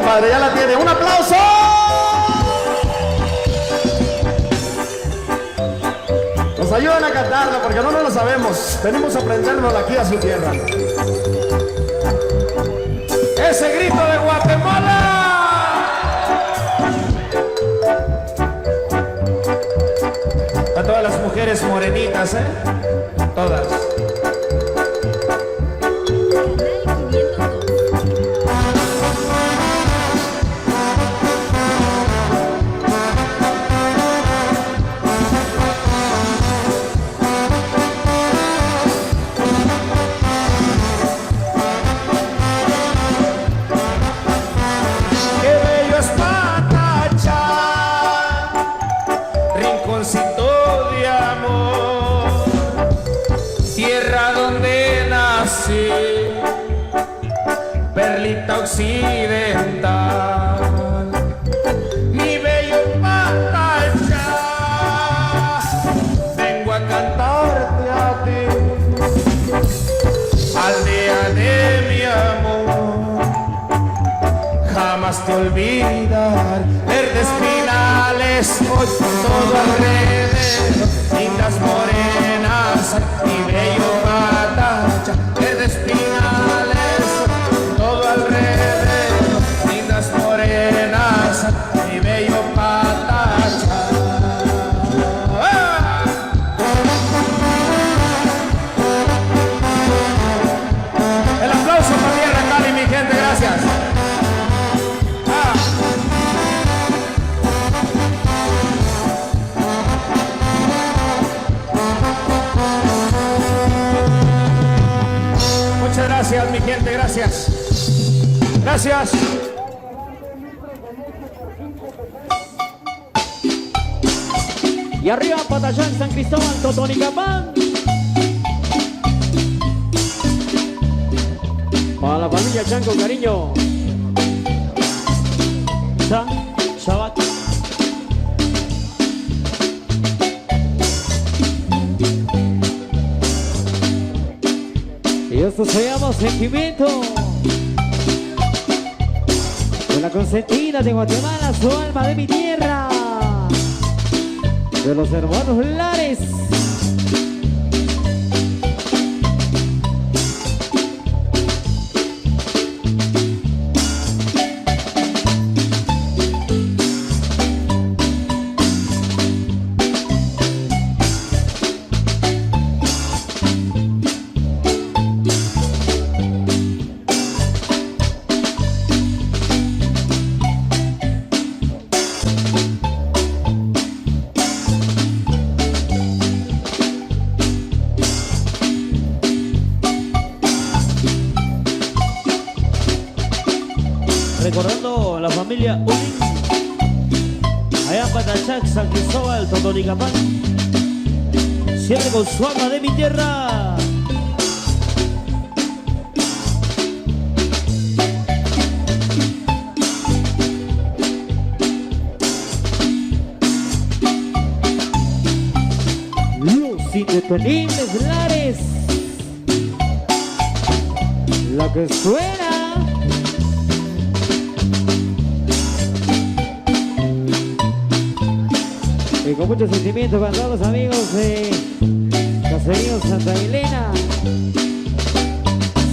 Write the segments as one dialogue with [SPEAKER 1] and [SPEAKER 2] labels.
[SPEAKER 1] compadre, ya la tiene. ¡Un aplauso! Nos ayudan a cantarla porque no nos lo sabemos. Venimos a aprendérnosla aquí a su tierra. ¡Ese grito de Guatemala! A todas las mujeres morenitas, ¿eh? Todas. Perlita occidental, mi bello Patacha, vengo a cantarte a ti, aldea de mi amor, jamás te olvidar, verdes pinales, hoy por todo alrededor, lindas morenas, mi bello Patacha, verdes pinales, todo alrededor, lindas morenas, mi bello Patacha. ¡Ah! El aplauso para Tierra Cali, mi gente, gracias. ¡Ah! Muchas gracias, mi gente, gracias. Gracias.
[SPEAKER 2] Y arriba Patachán, San Cristóbal, Totonicapán. Para la familia Chan con cariño. Chan, Chabat. Y esto se llama Sentimiento. De la consentida de Guatemala, su alma de mi tierra, de los hermanos Lares. Recordando a la familia Ulin, allá en Patachac, San Cristóbal, Totonicapán, siempre con su alma de mi tierra. Los indetenibles Lares, la que suena. Y con mucho sentimiento para todos los amigos de Caserío Santa Elena,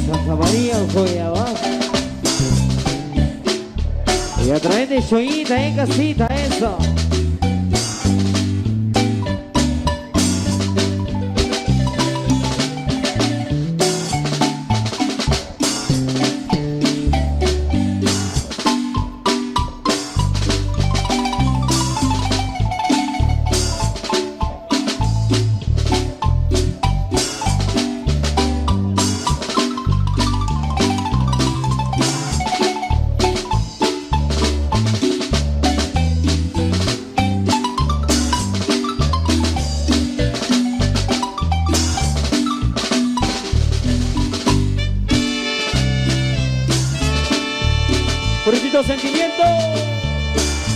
[SPEAKER 2] Santa María, Joyabá. Y a través de Choyita en casita, eso. Puritito sentimiento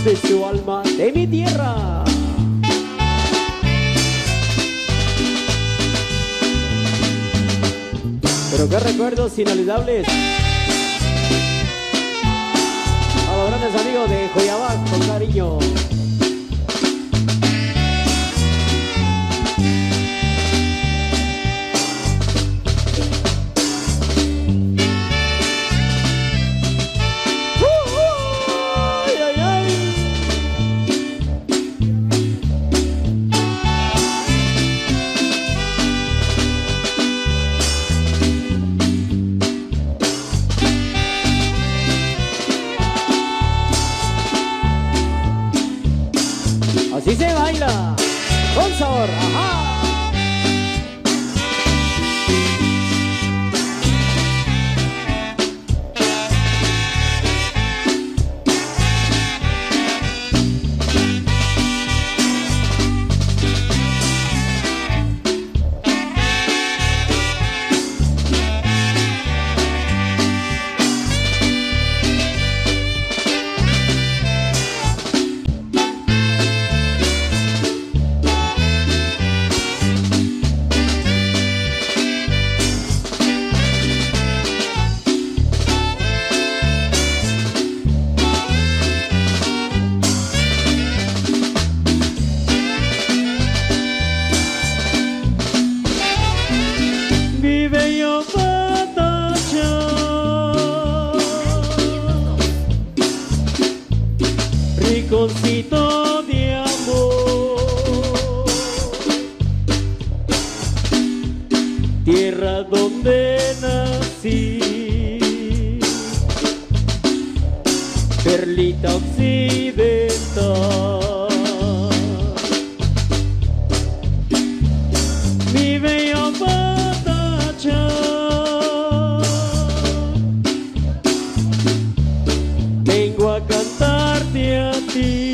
[SPEAKER 2] de su alma, de mi tierra. Pero qué recuerdos inolvidables. A
[SPEAKER 3] los grandes amigos de Joyabac, con cariño. Así se baila, con sabor, ajá. Rinconcito de amor, tierra donde nací, perlita occidental, mi bello Patacha, vengo a cantarte a ti,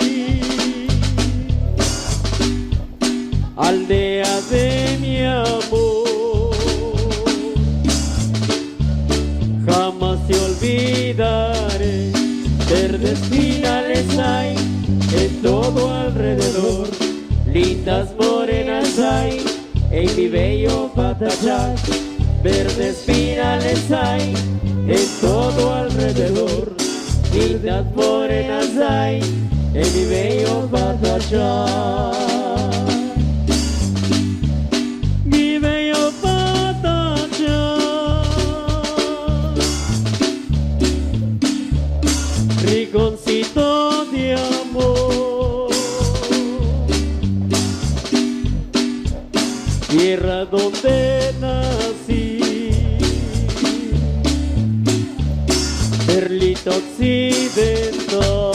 [SPEAKER 3] aldea de mi amor, jamás te olvidaré, verdes finales hay en todo alrededor, lindas morenas hay en mi bello Patachac, verdes finales hay en todo alrededor, lindas morenas hay en mi bello Patachac. Mi bello Patachac, rinconcito de amor, tierra donde nací, perlita occidental,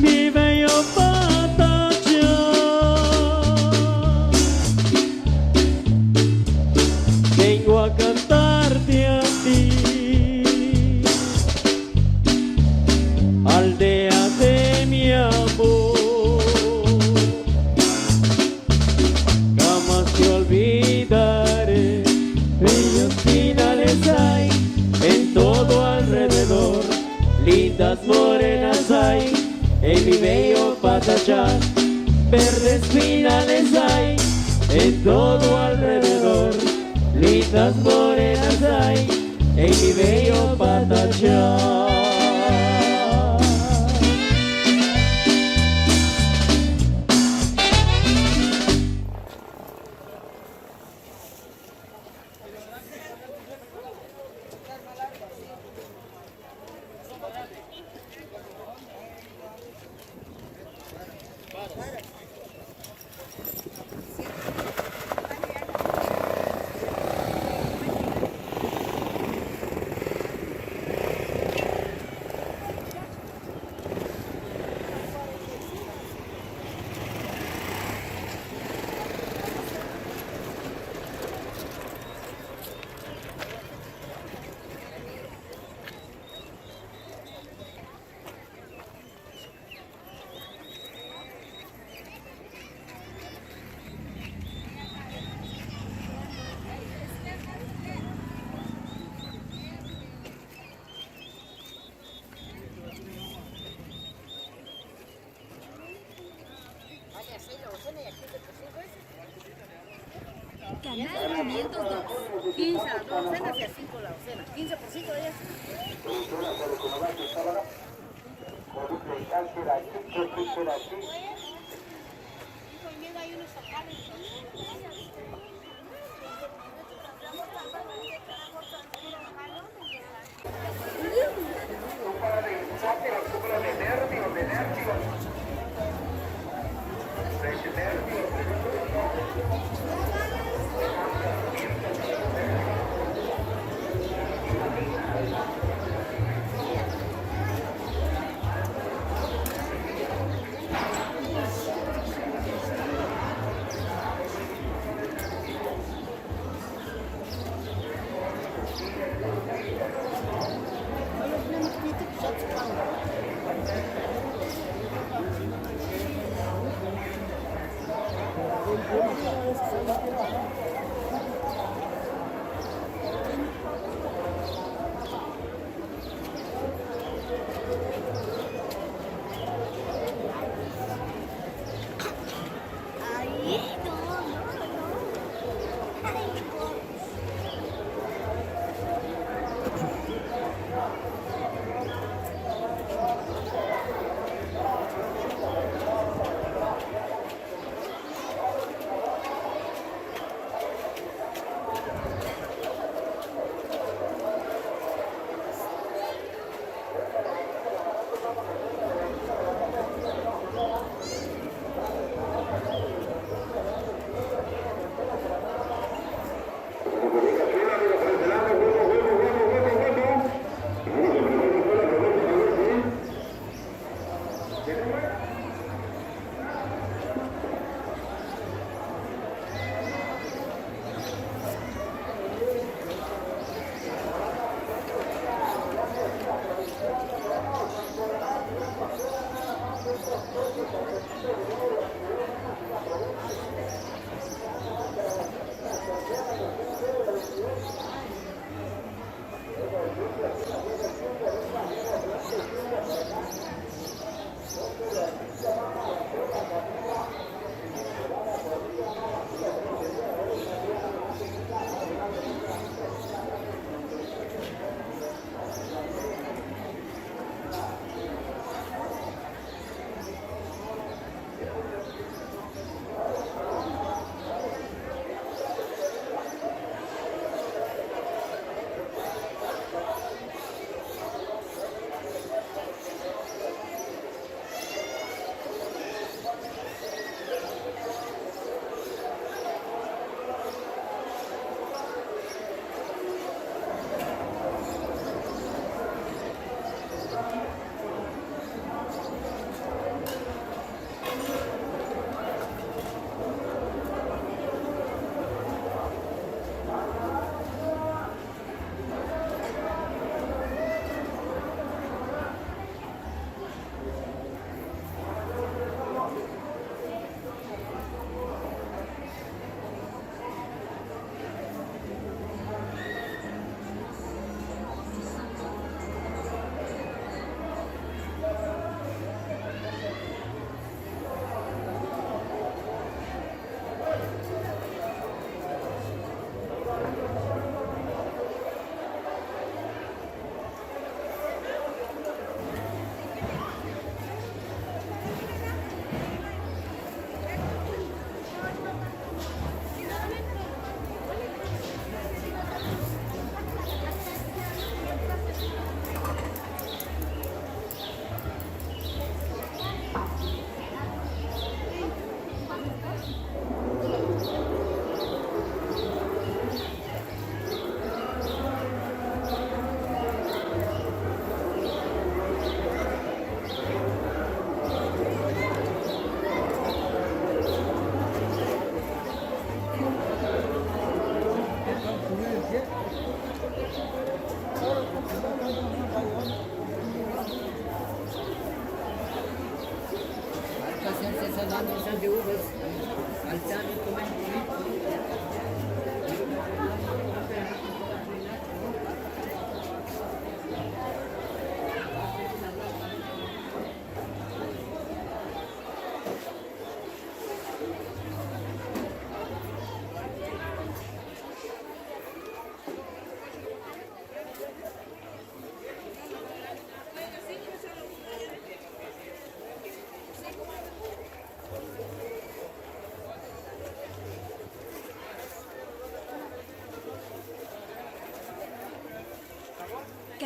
[SPEAKER 3] mi bello Patachac, vengo a cantarte a ti, aldea de mi amor, jamás te olvidaré, bellos finales hay en todo alrededor, lindas morenas hay en mi bello Patachac, verdes finales hay en todo alrededor, lindas morenas hay en mi bello Patachac.
[SPEAKER 4] es 502. 15 a 2 docenas y a 5 la docena. 15 por 5 de eso.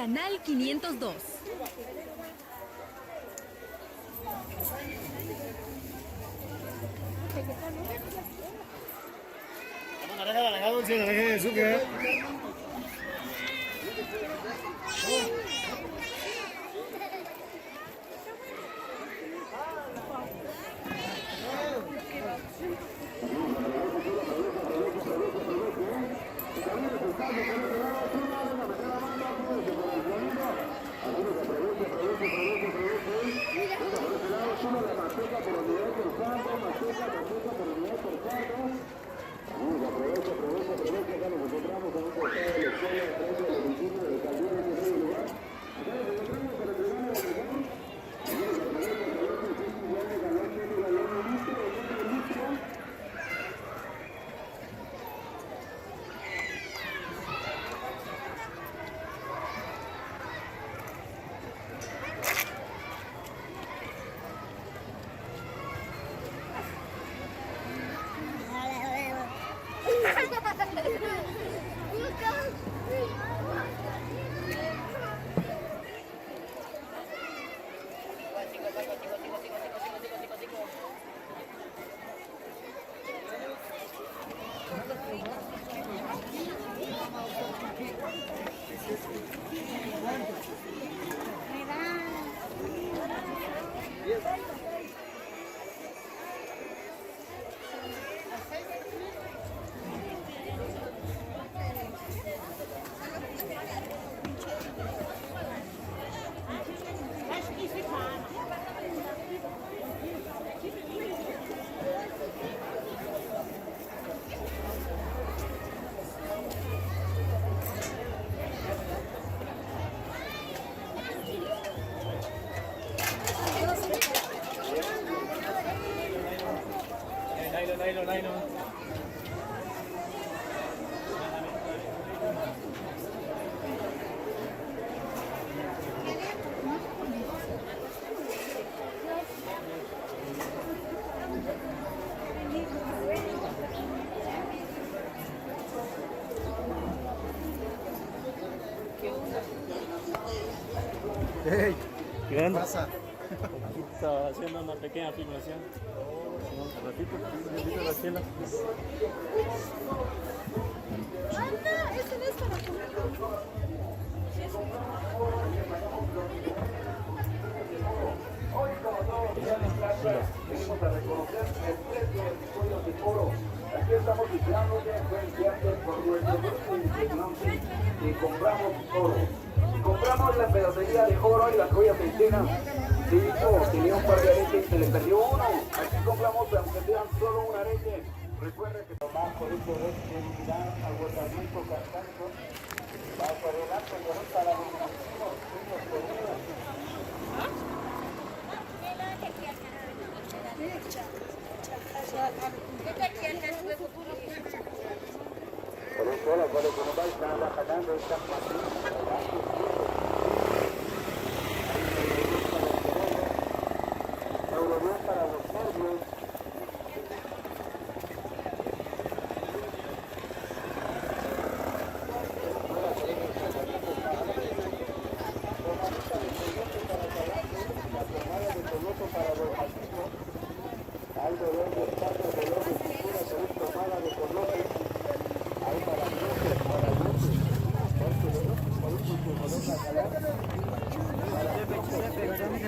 [SPEAKER 5] Canal 502.
[SPEAKER 6] ¿Qué pasa? Estaba haciendo una pequeña filmación. Un ratito, un ratito la chela.
[SPEAKER 4] Anda, ese no es para comer.
[SPEAKER 1] Hoy, como todos los días de clase, venimos a reconocer el precio de los pollos de oro. Aquí estamos cifrándote influenciantes por nuestro grupo impresionante y compramos oro. Y compramos la pedacería de oro y las joyas enteras. Sí, hijo, tenía un par de aretes y se le perdió uno. Aquí compramos, aunque sean solo un arete. Recuerda que tomás por eso de debilidad, agotamiento, cansancio. Vas adelante, derrota la dominación, unos por uno. Por eso la cual no vais a la jalando esta neuronal para los nervios.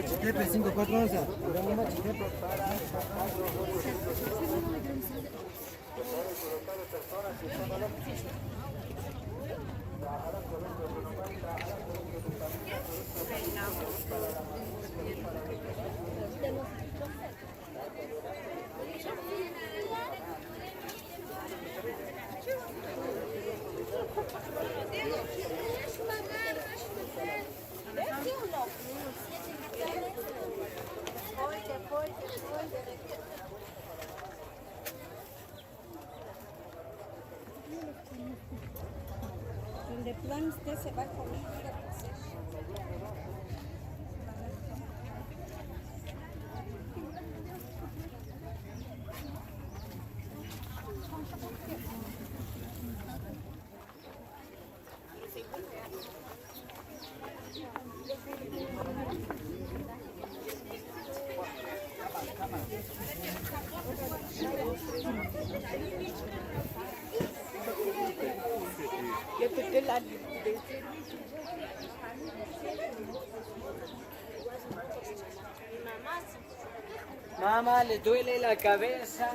[SPEAKER 3] Chiquepe 5411.
[SPEAKER 4] De plan usted se va conmigo a hacer.
[SPEAKER 3] Mamá, le duele la cabeza.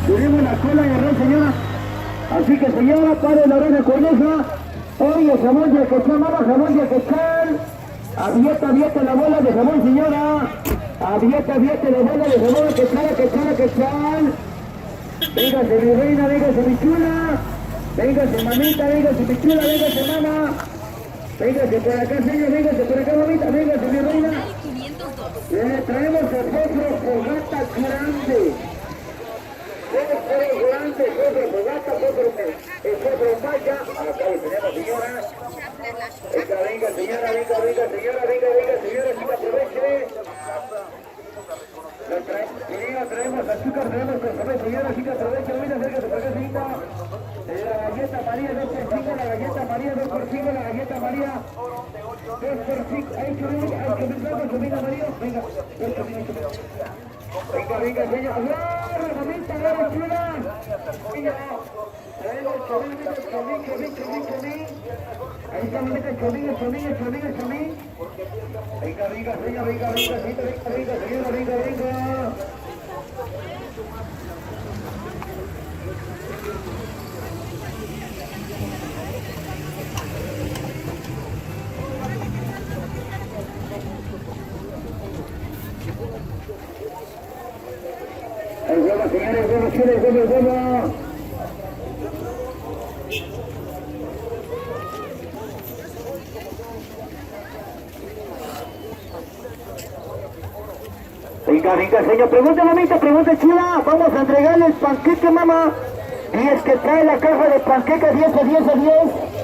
[SPEAKER 1] Tenemos la cola de arroz, señora. Así que, señora, pare la oreja con esa. Oye, jamón de quechal, mamá, jamón de quechal. Avieta la bola de jamón, señora. Avieta la bola de jamón, quechal. Véngase, mi reina, véngase, mi chula. Véngase, mamita, véngase, mi chula, véngase, mamá. Véngase por acá, señor, véngase por acá, mamita, véngase, mi reina. Le traemos a otro fogata grande. Otro grande, otro fogata, otro vaya. Acá lo tenemos, señora. Venga, señora, sí, aproveche. Traemos azúcar, traemos consomé, señora, sí que aproveche, mira, acércate por acá, señorita. La galleta María, 2 por 5, la galleta María, 2 por 5, la galleta María. 2 por 5, hay que ver comida, María. Venga, venga, señor. ¡Agarra, mamita, agarra, chula! Venga, traemos comín. Ahí está, mamita, el comín. Venga, señora, venga. El huevo, señores, el huevo. Venga, señor, pregunta, mamita, pregunta, chula. Vamos a entregarle el panqueque, mamá. Y es que trae la caja de panqueque 10 a 10 a 10.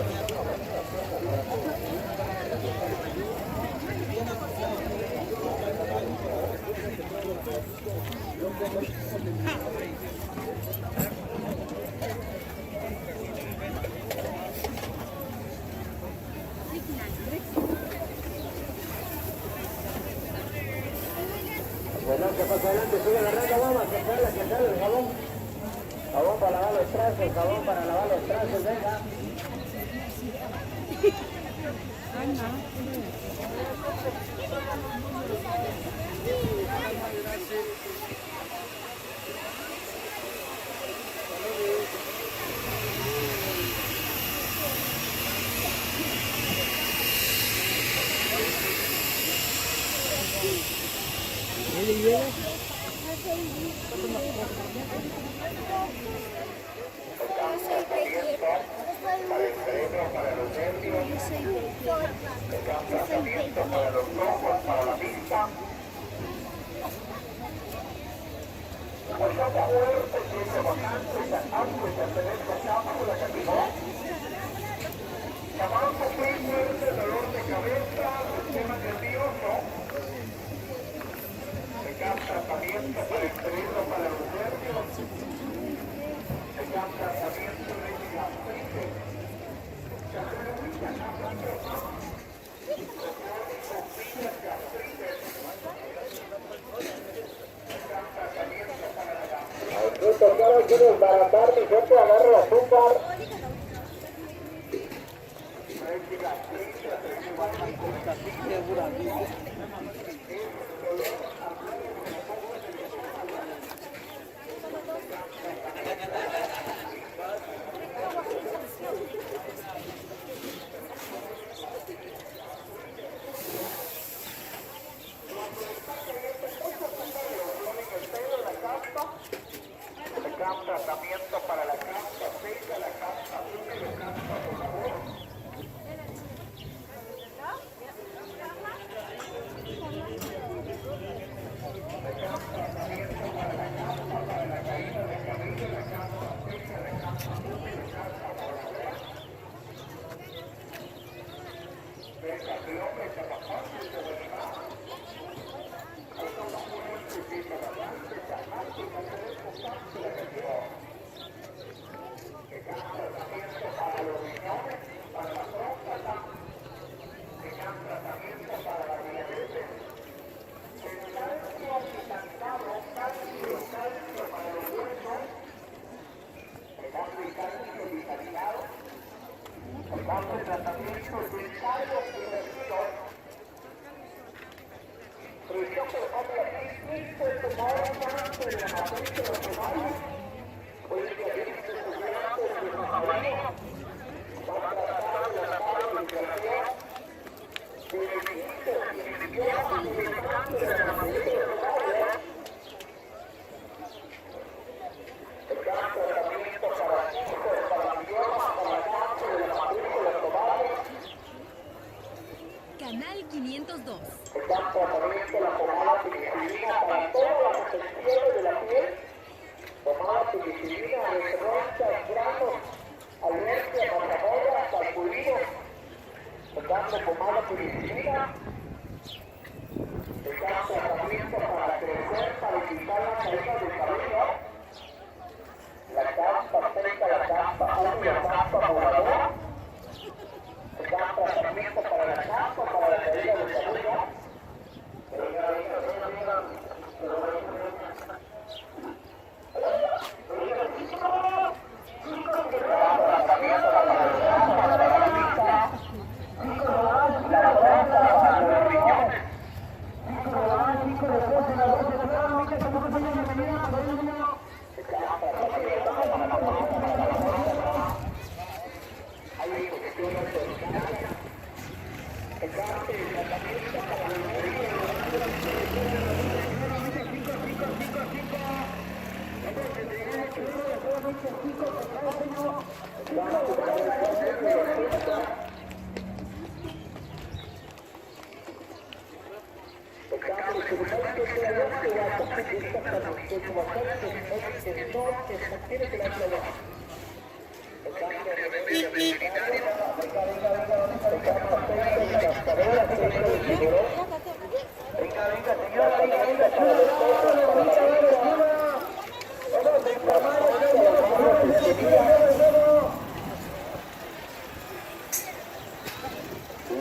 [SPEAKER 1] Adelante, pasa adelante, sigue la raya, vamos, que sale el jabón. Jabón para lavar los trastos, venga. Para los ojos, para la vista. Pues esa fuerte, siente bastante, se ve bastante la cantidad. Tabaco muy fuerte, dolor de cabeza, sistema nervioso. Se capta tratamiento para el cerebro, para los nervios. Se capta tratamiento de gastritis. Ahora quiero desbaratar mi gente, agarro azúcar. tratamiento para la caspa seca, la caspa húmeda, la caspa por favor.
[SPEAKER 5] Canal 502.
[SPEAKER 1] Están tratamiento la pomada penicilina para todas las afecciones de la piel. Pomada penicilina de ronchas, granos, alergias, mazamorras, sarpullidos. Están pomada penicilina. Están tratamiento para crecer, para quitar la caída del cabello. La caspa seca, la caspa húmeda, la caspa moradora. Están tratamiento para la caspa, para la caída del cabello.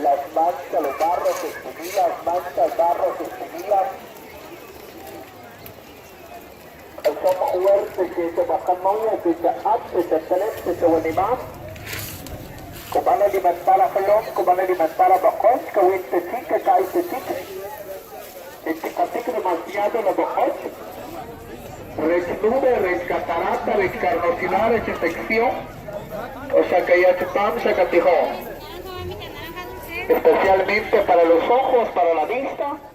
[SPEAKER 1] Las manchas, los barros extendidas, manchas, barros extendidas. El son fuerte que se bajan muy, que se hace, se celeste, se ونمام. كمان alimentar a flor, كمان alimentar a bacos, que hoy te tique, cae te tique. Tique demasiado la bacos. Resnude, rescatarata, rescarnocinar, infección. O sea que ya te vamos a catijón. Especialmente para los ojos, para la vista.